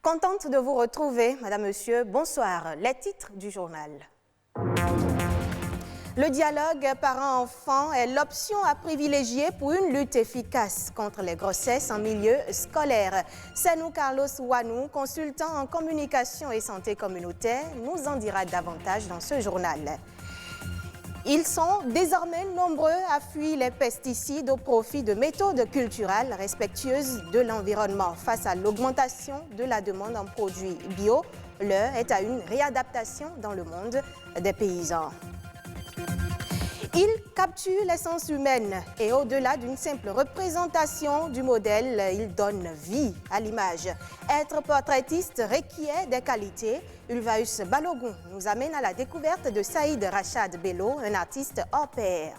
Contente de vous retrouver, Madame, Monsieur. Bonsoir. Les titres du journal. Le dialogue parents-enfants est l'option à privilégier pour une lutte efficace contre les grossesses en milieu scolaire. Senou Carlos Wanou, consultant en communication et santé communautaire, nous en dira davantage dans ce journal. Ils sont désormais nombreux à fuir les pesticides au profit de méthodes culturelles respectueuses de l'environnement. Face à l'augmentation de la demande en produits bio, l'heure est à une réadaptation dans le monde des paysans. Il capture l'essence humaine et au-delà d'une simple représentation du modèle, il donne vie à l'image. Être portraitiste requiert des qualités. Ulvaeus Balogun nous amène à la découverte de Saïd Rachad Bello, un artiste hors pair.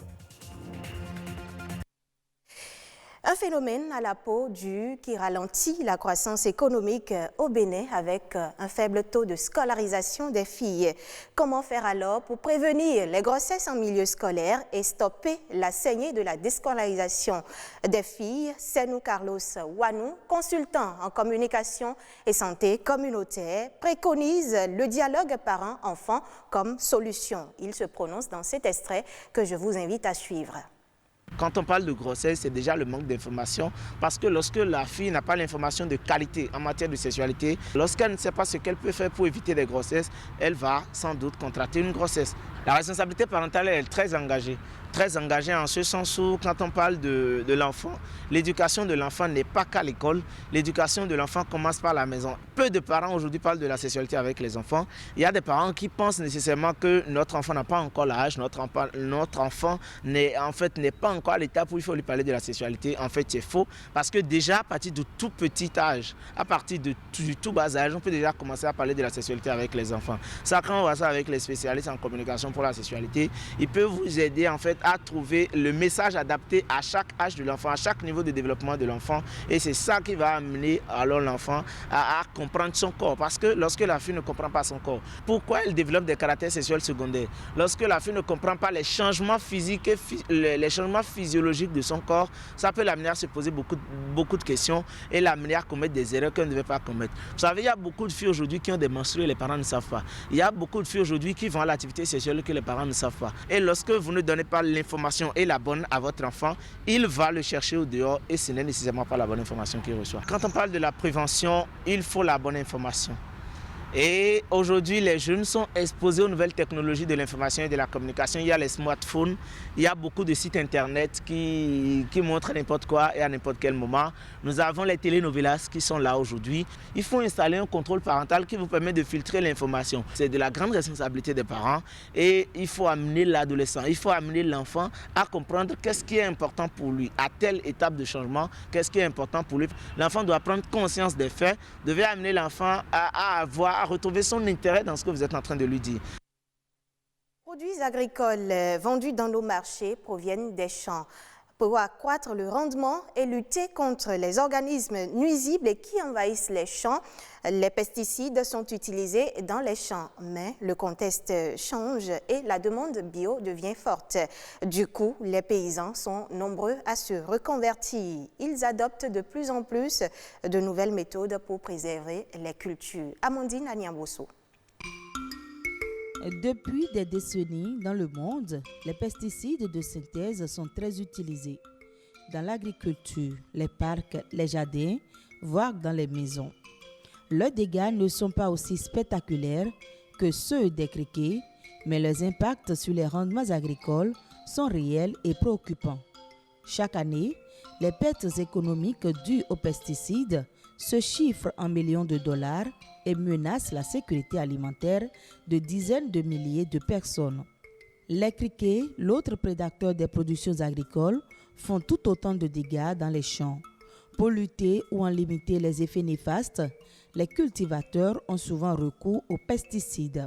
Un phénomène à la peau qui ralentit la croissance économique au Bénin avec un faible taux de scolarisation des filles. Comment faire alors pour prévenir les grossesses en milieu scolaire et stopper la saignée de la déscolarisation des filles? Senou Carlos Wanou, consultant en communication et santé communautaire, préconise le dialogue parents-enfants comme solution. Il se prononce dans cet extrait que je vous invite à suivre. Quand on parle de grossesse, c'est déjà le manque d'information parce que lorsque la fille n'a pas l'information de qualité en matière de sexualité, lorsqu'elle ne sait pas ce qu'elle peut faire pour éviter des grossesses, elle va sans doute contracter une grossesse. La responsabilité parentale est très engagée en ce sens où quand on parle de l'enfant, l'éducation de l'enfant n'est pas qu'à l'école, l'éducation de l'enfant commence par la maison. Peu de parents aujourd'hui parlent de la sexualité avec les enfants. Il y a des parents qui pensent nécessairement que notre enfant n'a pas encore l'âge, notre enfant n'est pas encore à l'étape où il faut lui parler de la sexualité. En fait, c'est faux parce que déjà à partir de tout petit âge, à partir du tout bas âge, on peut déjà commencer à parler de la sexualité avec les enfants. Ça, quand on voit ça avec les spécialistes en communication pour la sexualité, ils peuvent vous aider en fait à trouver le message adapté à chaque âge de l'enfant, à chaque niveau de développement de l'enfant. Et c'est ça qui va amener alors l'enfant à comprendre son corps. Parce que lorsque la fille ne comprend pas son corps, pourquoi elle développe des caractères sexuels secondaires? Lorsque la fille ne comprend pas les changements physiques et les changements physiologiques de son corps, ça peut l'amener à se poser beaucoup de questions et l'amener à commettre des erreurs qu'elle ne devait pas commettre. Vous savez, il y a beaucoup de filles aujourd'hui qui ont des menstrues et les parents ne savent pas. Il y a beaucoup de filles aujourd'hui qui vont à l'activité sexuelle que les parents ne savent pas. Et lorsque vous ne donnez pas l'information est la bonne à votre enfant, il va le chercher au dehors et ce n'est nécessairement pas la bonne information qu'il reçoit. Quand on parle de la prévention, il faut la bonne information. Et aujourd'hui, les jeunes sont exposés aux nouvelles technologies de l'information et de la communication. Il y a les smartphones, il y a beaucoup de sites internet qui montrent n'importe quoi et à n'importe quel moment. Nous avons les telenovelas qui sont là aujourd'hui. Il faut installer un contrôle parental qui vous permet de filtrer l'information. C'est de la grande responsabilité des parents et il faut amener l'adolescent, il faut amener l'enfant à comprendre qu'est-ce qui est important pour lui. À telle étape de changement, qu'est-ce qui est important pour lui. L'enfant doit prendre conscience des faits, devait amener l'enfant à retrouver son intérêt dans ce que vous êtes en train de lui dire. Les produits agricoles vendus dans nos marchés proviennent des champs. Pour accroître le rendement et lutter contre les organismes nuisibles qui envahissent les champs, les pesticides sont utilisés dans les champs. Mais le contexte change et la demande bio devient forte. Du coup, les paysans sont nombreux à se reconvertir. Ils adoptent de plus en plus de nouvelles méthodes pour préserver les cultures. Amandine Aniambosso. Depuis des décennies dans le monde, les pesticides de synthèse sont très utilisés dans l'agriculture, les parcs, les jardins, voire dans les maisons. Leurs dégâts ne sont pas aussi spectaculaires que ceux des criquets, mais leurs impacts sur les rendements agricoles sont réels et préoccupants. Chaque année, les pertes économiques dues aux pesticides se chiffrent en millions de dollars et menacent la sécurité alimentaire de dizaines de milliers de personnes. Les criquets, l'autre prédateur des productions agricoles, font tout autant de dégâts dans les champs. Pour lutter ou en limiter les effets néfastes, les cultivateurs ont souvent recours aux pesticides.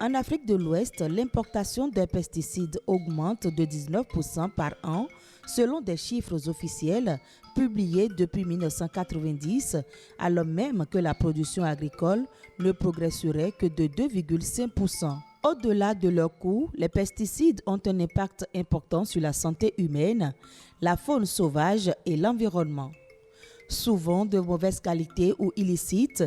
En Afrique de l'Ouest, l'importation des pesticides augmente de 19% par an selon des chiffres officiels publiés depuis 1990, alors même que la production agricole ne progresserait que de 2,5%. Au-delà de leur coût, les pesticides ont un impact important sur la santé humaine, la faune sauvage et l'environnement. Souvent de mauvaise qualité ou illicites,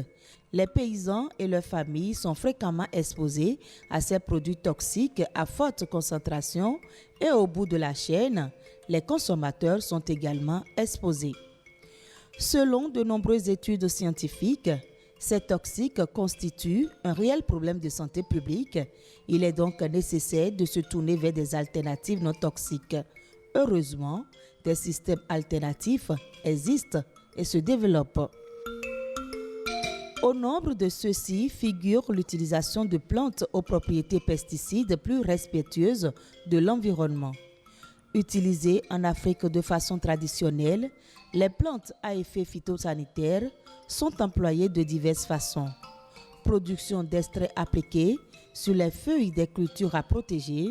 les paysans et leurs familles sont fréquemment exposés à ces produits toxiques à forte concentration et au bout de la chaîne, les consommateurs sont également exposés. Selon de nombreuses études scientifiques, ces toxiques constituent un réel problème de santé publique. Il est donc nécessaire de se tourner vers des alternatives non toxiques. Heureusement, des systèmes alternatifs existent et se développent. Au nombre de ceux-ci figure l'utilisation de plantes aux propriétés pesticides plus respectueuses de l'environnement. Utilisées en Afrique de façon traditionnelle, les plantes à effet phytosanitaire sont employées de diverses façons. Production d'extraits appliqués sur les feuilles des cultures à protéger,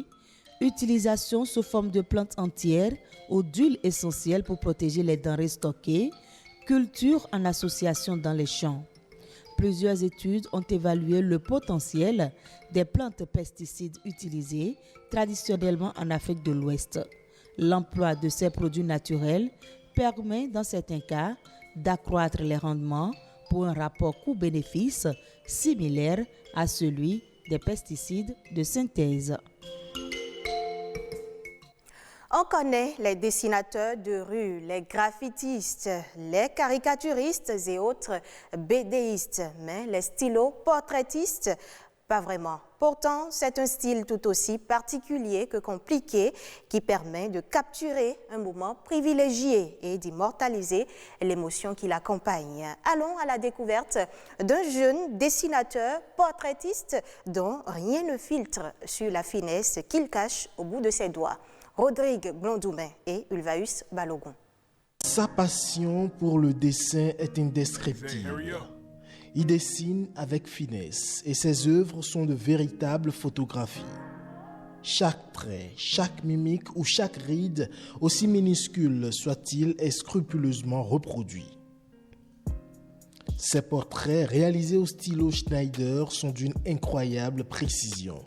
utilisation sous forme de plantes entières ou d'huile essentielle pour protéger les denrées stockées, culture en association dans les champs. Plusieurs études ont évalué le potentiel des plantes pesticides utilisées traditionnellement en Afrique de l'Ouest. L'emploi de ces produits naturels permet dans certains cas d'accroître les rendements pour un rapport coût-bénéfice similaire à celui des pesticides de synthèse. On connaît les dessinateurs de rue, les graffitistes, les caricaturistes et autres BDistes, mais les stylo-portraitistes, pas vraiment. Pourtant, c'est un style tout aussi particulier que compliqué qui permet de capturer un moment privilégié et d'immortaliser l'émotion qui l'accompagne. Allons à la découverte d'un jeune dessinateur portraitiste dont rien ne filtre sur la finesse qu'il cache au bout de ses doigts. Rodrigue Blondoumet et Ulvaeus Balogun. Sa passion pour le dessin est indescriptible. Il dessine avec finesse et ses œuvres sont de véritables photographies. Chaque trait, chaque mimique ou chaque ride, aussi minuscule soit-il, est scrupuleusement reproduit. Ses portraits réalisés au stylo Schneider sont d'une incroyable précision.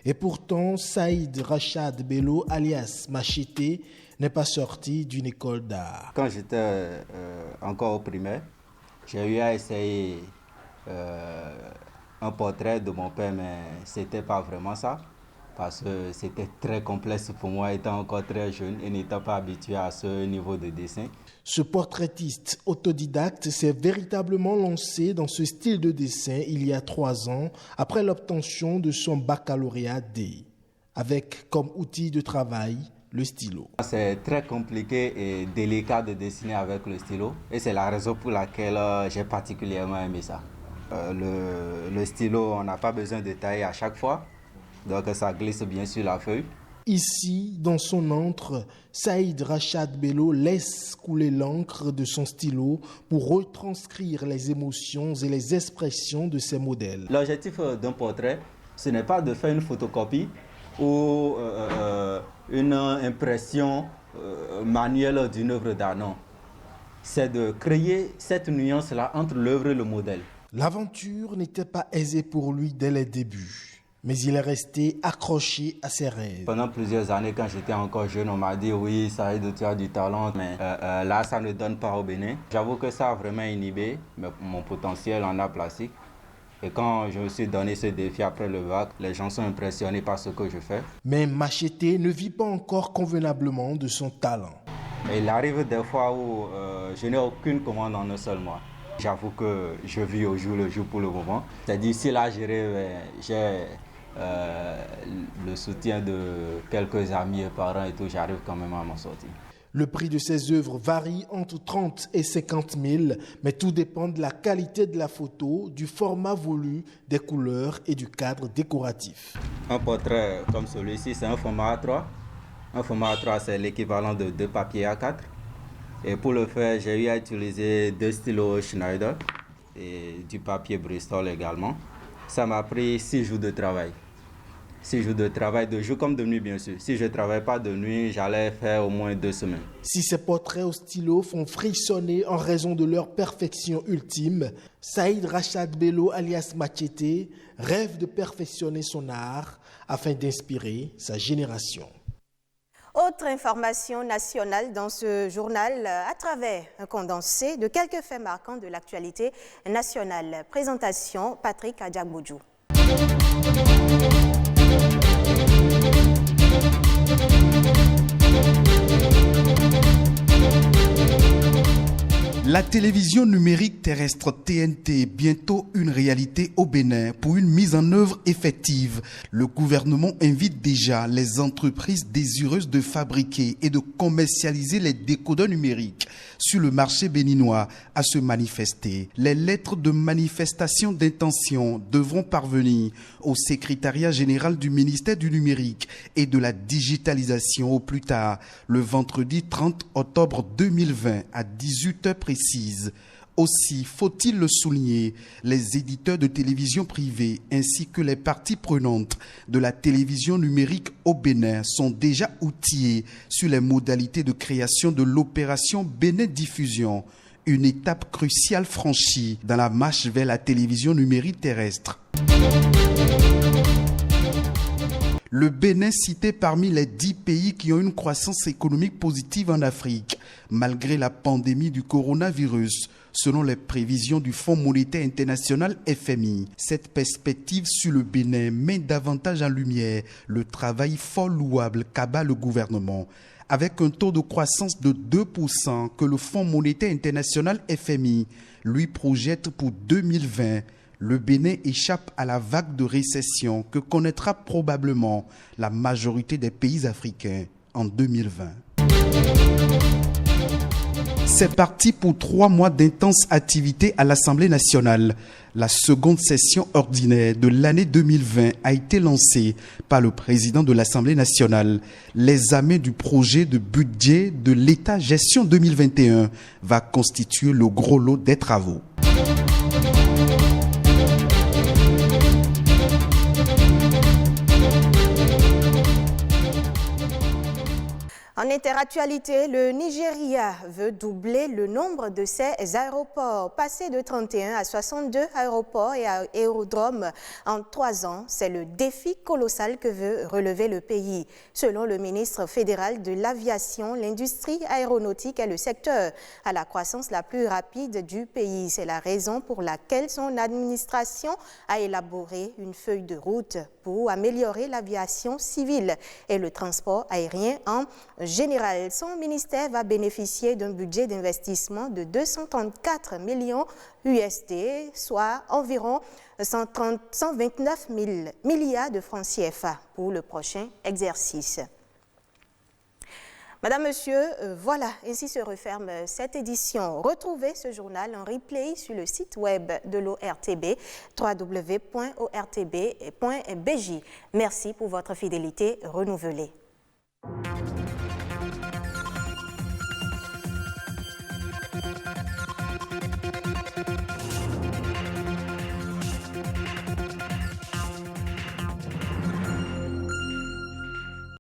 Et pourtant, Saïd Rachad Bello, alias Machete, n'est pas sorti d'une école d'art. Quand j'étais encore au primaire, j'ai eu à essayer un portrait de mon père, mais ce n'était pas vraiment ça, parce que c'était très complexe pour moi, étant encore très jeune et n'étant pas habitué à ce niveau de dessin. Ce portraitiste autodidacte s'est véritablement lancé dans ce style de dessin il y a 3 ans, après l'obtention de son baccalauréat D, avec comme outil de travail le stylo. C'est très compliqué et délicat de dessiner avec le stylo, et c'est la raison pour laquelle j'ai particulièrement aimé ça. Le stylo, on n'a pas besoin de tailler à chaque fois, donc ça glisse bien sur la feuille. Ici, dans son antre, Saïd Rachad Bello laisse couler l'encre de son stylo pour retranscrire les émotions et les expressions de ses modèles. L'objectif d'un portrait, ce n'est pas de faire une photocopie ou une impression manuelle d'une œuvre d'art, non. C'est de créer cette nuance-là entre l'œuvre et le modèle. L'aventure n'était pas aisée pour lui dès les débuts. Mais il est resté accroché à ses rêves. Pendant plusieurs années, quand j'étais encore jeune, on m'a dit « Oui, Saïd, tu as du talent, mais là, ça ne donne pas au Bénin. » J'avoue que ça a vraiment inhibé mon potentiel en art plastique. Et quand je me suis donné ce défi après le bac, les gens sont impressionnés par ce que je fais. Mais Machete ne vit pas encore convenablement de son talent. Et il arrive des fois où je n'ai aucune commande en un seul mois. J'avoue que je vis au jour le jour pour le moment. C'est-à-dire, si là, j'ai le soutien de quelques amis et parents et tout, j'arrive quand même à m'en sortir. Le prix de ses œuvres varie entre 30 et 50 000, mais tout dépend de la qualité de la photo, du format voulu, des couleurs et du cadre décoratif. Un portrait comme celui-ci, c'est un format A3. Un format A3, c'est l'équivalent de 2 papiers A4. Et pour le faire, j'ai eu à utiliser 2 stylos Schneider et du papier Bristol également. Ça m'a pris 6 jours de travail. 6 jours de travail, de jour comme de nuit bien sûr. Si je ne travaille pas de nuit, j'allais faire au moins 2 semaines. Si ces portraits au stylo font frissonner en raison de leur perfection ultime, Saïd Rachad Bello alias Machete rêve de perfectionner son art afin d'inspirer sa génération. Autre information nationale dans ce journal à travers un condensé de quelques faits marquants de l'actualité nationale. Présentation Patrick Adjagboudjou. La télévision numérique terrestre TNT, bientôt une réalité au Bénin. Pour une mise en œuvre effective, le gouvernement invite déjà les entreprises désireuses de fabriquer et de commercialiser les décodeurs numériques sur le marché béninois à se manifester. Les lettres de manifestation d'intention devront parvenir au secrétariat général du ministère du numérique et de la digitalisation au plus tard le vendredi 30 octobre 2020 à 18h précise. Aussi, faut-il le souligner, les éditeurs de télévision privée ainsi que les parties prenantes de la télévision numérique au Bénin sont déjà outillés sur les modalités de création de l'opération Bénin Diffusion, une étape cruciale franchie dans la marche vers la télévision numérique terrestre. Le Bénin cité parmi les 10 pays qui ont une croissance économique positive en Afrique, malgré la pandémie du coronavirus, selon les prévisions du Fonds monétaire international FMI. Cette perspective sur le Bénin met davantage en lumière le travail fort louable qu'abat le gouvernement. Avec un taux de croissance de 2% que le Fonds monétaire international FMI lui projette pour 2020, le Bénin échappe à la vague de récession que connaîtra probablement la majorité des pays africains en 2020. C'est parti pour 3 mois d'intenses activités à l'Assemblée nationale. La seconde session ordinaire de l'année 2020 a été lancée par le président de l'Assemblée nationale. L'examen du projet de budget de l'État gestion 2021 va constituer le gros lot des travaux. En interactualité, le Nigeria veut doubler le nombre de ses aéroports, passer de 31 à 62 aéroports et aérodromes en 3 ans. C'est le défi colossal que veut relever le pays. Selon le ministre fédéral de l'Aviation, l'industrie aéronautique est le secteur à la croissance la plus rapide du pays. C'est la raison pour laquelle son administration a élaboré une feuille de route pour améliorer l'aviation civile et le transport aérien en général. Son ministère va bénéficier d'un budget d'investissement de 234 millions USD, soit environ 129 000 milliards de francs CFA pour le prochain exercice. Madame, Monsieur, voilà, ainsi se referme cette édition. Retrouvez ce journal en replay sur le site web de l'ORTB, www.ortb.bj. Merci pour votre fidélité renouvelée.